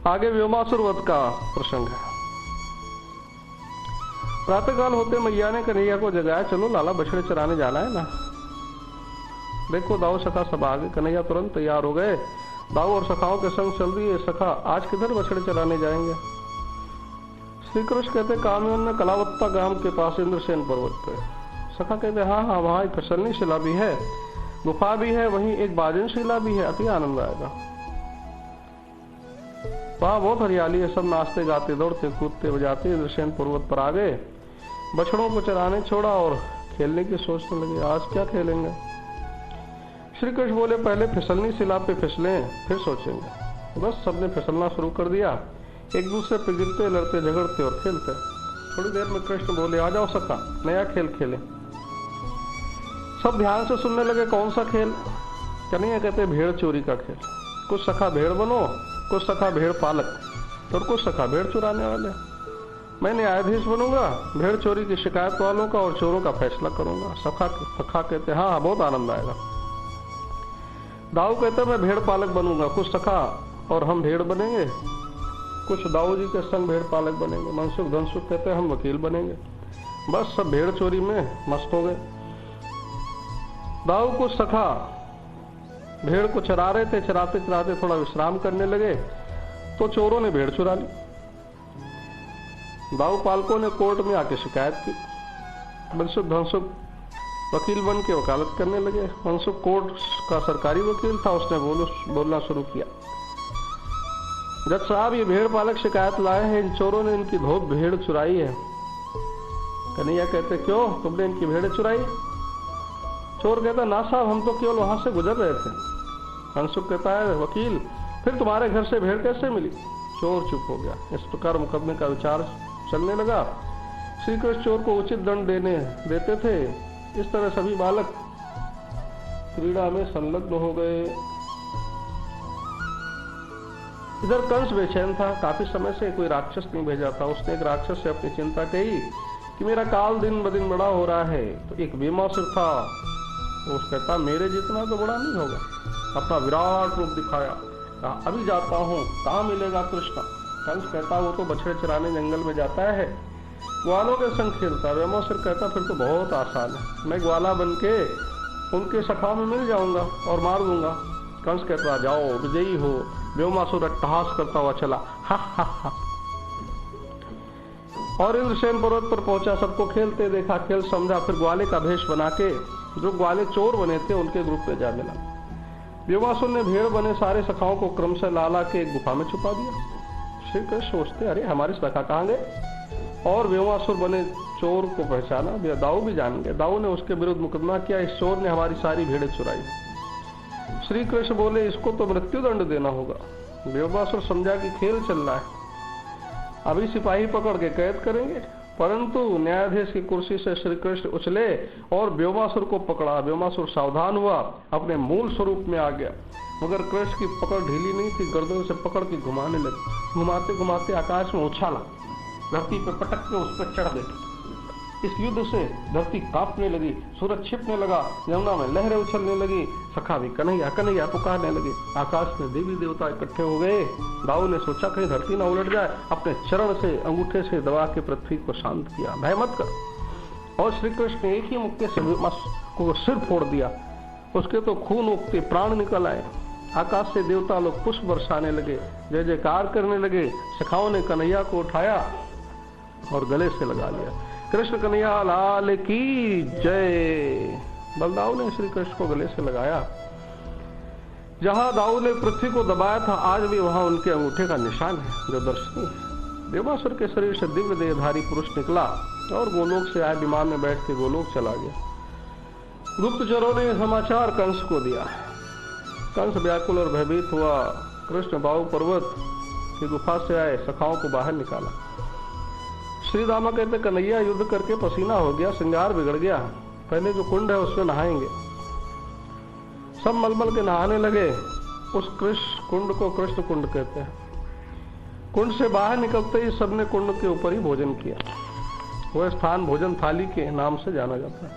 आगे व्योमासुर वध का प्रसंग है। प्रातःकाल होते मैया ने कन्हैया को जगाया, चलो लाला बछड़े चराने जाना है ना। देखो दाऊ सखा सब आगे। कन्हैया तुरंत तैयार हो गए। दाऊ और सखाओं के संग चल रही है। सखा आज किधर बछड़े चराने जाएंगे? श्री कृष्ण कहते कामयोन में कलावत्ता गांव के पास इंद्रसेन पर्वत पे। सखा कहते हाँ हाँ वहां एक फिसलनी शिला भी है, गुफा भी है, वहीं एक बाजन शिला भी है, अति आनंद आएगा। वहां बहुत हरियाली है, सब नाचते गाते दौड़ते कूदते बजाते इंद्रसेन पर्वत पर आ गए। बछड़ों को चराने छोड़ा और खेलने की सोचने लगे। आज क्या खेलेंगे? श्री कृष्ण बोले पहले फिसलनी शिला पे फिसलें, फिर सोचेंगे। बस सबने फिसलना शुरू कर दिया, एक दूसरे पे गिरते लड़ते झगड़ते और खेलते। थोड़ी देर में कृष्ण बोले आ जाओ सखा, नया खेल खेलें। सब ध्यान से सुनने लगे। कौन सा खेल? कन्हैया कहते भेड़ चोरी का खेल। कुछ सखा भेड़ बनो, कुछ सखा भेड़ पालक और कुछ सखा भेड़ चुराने वाले। मैं न्यायाधीश बनूंगा, भेड़ चोरी की शिकायत वालों का और चोरों का फैसला करूंगा। सखा कहते हाँ बहुत आनंद आएगा। दाऊ कहते मैं भेड़ पालक बनूंगा, कुछ सखा और हम भेड़ बनेंगे, कुछ दाऊ जी के संग भेड़ पालक बनेंगे। मनसुख धनसुख कहते हम वकील बनेंगे। बस सब भेड़ चोरी में मस्त हो गए। दाऊ कुछ सखा भेड़ को चरा रहे थे, चराते चराते थोड़ा विश्राम करने लगे तो चोरों ने भेड़ चुरा ली। दाऊ पालकों ने कोर्ट में आके शिकायत की। मनसुख धनसुख वकील बन के वकालत करने लगे। मनसुख कोर्ट का सरकारी वकील था, उसने बोलना शुरू किया, जज साहब ये भेड़ पालक शिकायत लाए हैं, इन चोरों ने इनकी बहुत भेड़ चुराई है। कन्हैया कहते क्यों, तुमने इनकी भेड़ें चुराई? चोर कहता ना साहब हम तो केवल वहां से गुजर रहे थे। मनसुख कहता है वकील फिर तुम्हारे घर से भेड़ कैसे मिली? चोर चुप हो गया। इस प्रकार मुकदमे का विचार चलने लगा। श्री कृष्ण चोर को उचित दंड देते थे। इस तरह सभी बालक क्रीड़ा में संलग्न हो गए। इधर कंस बेचैन था, काफी समय से कोई राक्षस नहीं भेजा था। उसने एक राक्षस से अपनी चिंता कही कि मेरा काल दिन ब दिन बड़ा हो रहा है। तो एक वेमासुर था, वो कहता मेरे जितना तो बड़ा नहीं होगा। अपना विराट रूप दिखाया, कहा अभी जाता हूँ, कहाँ मिलेगा कृष्ण? कंस कहता वो तो बछड़े चराने जंगल में जाता है, ग्वालों के संग खेलता। वेमासुर कहता फिर तो बहुत आसान है, मैं ग्वाला बन के उनके सखा में मिल जाऊंगा और मार दूंगा। कंस कहता जाओ विजयी हो। व्योमासुर अट्टहास करता हुआ चला, हा हा हा। और इंद्रसेन पर्वत पर पहुंचा, सबको खेलते देखा, खेल समझा, फिर ग्वाले का भेष बना के जो ग्वाले चोर बने थे उनके ग्रुप में जा मिला। व्योमासुर ने भेड़ बने सारे सखाओं को क्रमशः ला के एक गुफा में छुपा दिया। श्री कृष्ण सोचते अरे हमारे सखा कहाँ गए? और व्योमासुर बने चोर को पहचाना, दाऊ भी जान गए। दाऊ ने उसके विरुद्ध मुकदमा किया, इस चोर ने हमारी सारी भेड़ें चुराई। श्री कृष्ण बोले इसको तो मृत्यु दंड देना होगा। व्योमासुर समझा कि खेल चल रहा है, अभी सिपाही पकड़ के कैद करेंगे। परंतु न्यायाधीश की कुर्सी से श्री कृष्ण उछले और व्योमासुर को पकड़ा। व्योमासुर सावधान हुआ, अपने मूल स्वरूप में आ गया, मगर कृष्ण की पकड़ ढीली नहीं थी, गर्दन से पकड़ के घुमाने लगे। घुमाते घुमाते आकाश में उछाला, धरती पर पटक के उस पर चढ़ गए। इस युद्ध से धरती कांपने लगी, सूरज छिपने लगा, यमुना में लहरें उछलने लगी। सखा भी कन्हैया कन्हैया पुकारने लगे। आकाश में देवी देवता इकट्ठे हो गए। दाऊ ने सोचा कहीं धरती ना उलट जाए, अपने चरण से अंगूठे से दबा के पृथ्वी को शांत किया, भय मत कर। और श्री कृष्ण ने एक ही मुक्के से को सिर फोड़ दिया। उसके तो खून उगते प्राण निकल आए। आकाश से देवता लोग पुष्प बरसाने लगे, जय जयकार करने लगे। सखाओं ने कन्हैया को उठाया और गले से लगा लिया। कृष्ण कन्हैया लाल की जय। बलदाऊ ने श्री कृष्ण को गले से लगाया। जहां दाऊ ने पृथ्वी को दबाया था आज भी वहां उनके अंगूठे का निशान है जो दर्शनीय है। व्योमासुर के शरीर से दिव्य देहधारी पुरुष निकला और गोलोक से आए विमान में बैठ के गोलोक चला गया। गुप्तचरों ने समाचार कंस को दिया। कंस व्याकुल और भयभीत हुआ। कृष्ण बाहु पर्वत की गुफा से आए, सखाओं को बाहर निकाला। श्री रामा कहते कन्हैया युद्ध करके पसीना हो गया, श्रृंगार बिगड़ गया, पहले जो कुंड है उसमें नहाएंगे। सब मलमल के नहाने लगे। उस कृष्ण कुंड को कृष्ण कुंड कहते हैं। कुंड से बाहर निकलते ही सबने कुंड के ऊपर ही भोजन किया। वह स्थान भोजन थाली के नाम से जाना जाता है।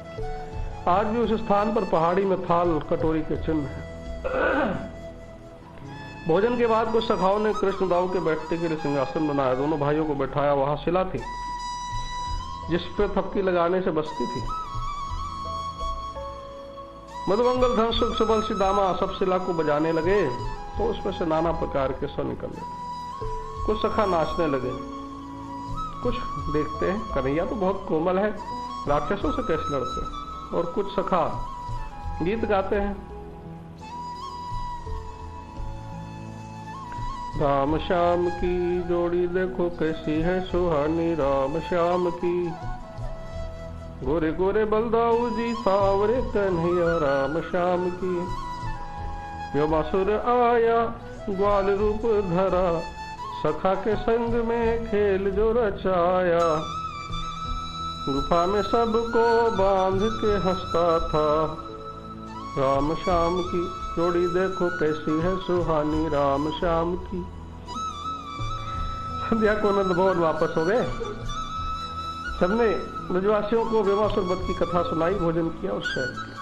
आज भी उस स्थान पर पहाड़ी में थाल कटोरी के चिन्ह है। भोजन के बाद कुछ सखाओं ने कृष्णदाऊ के बैठने के लिए सिंहासन बनाया। दोनों भाइयों को बैठाया। वहां शिला थी जिस पर थपकी लगाने से बचती थी। मधुमंगल धन सुख सबल दामा सब शिला को बजाने लगे तो उसमें से नाना प्रकार के स्वर निकल गए। कुछ सखा नाचने लगे। कुछ देखते हैं कन्हैया तो बहुत कोमल है, राक्षसों से कैसे लड़ते। और कुछ सखा गीत गाते हैं। राम श्याम की जोड़ी देखो कैसी है सुहानी, राम श्याम की। गोरे गोरे बलदाऊ जी सावरे कन्हैया, राम श्याम की। व्योमासुर आया ग्वाल रूप धरा, सखा के संग में खेल जो रचाया। गुफा में सबको बांध के हंसता था, राम श्याम की जोड़ी देखो कैसी है सुहानी, राम श्याम की। संध्या को नंद भवन वापस हो गए। सबने ब्रजवासियों को व्योमासुर वध की कथा सुनाई, भोजन किया और शयन किया।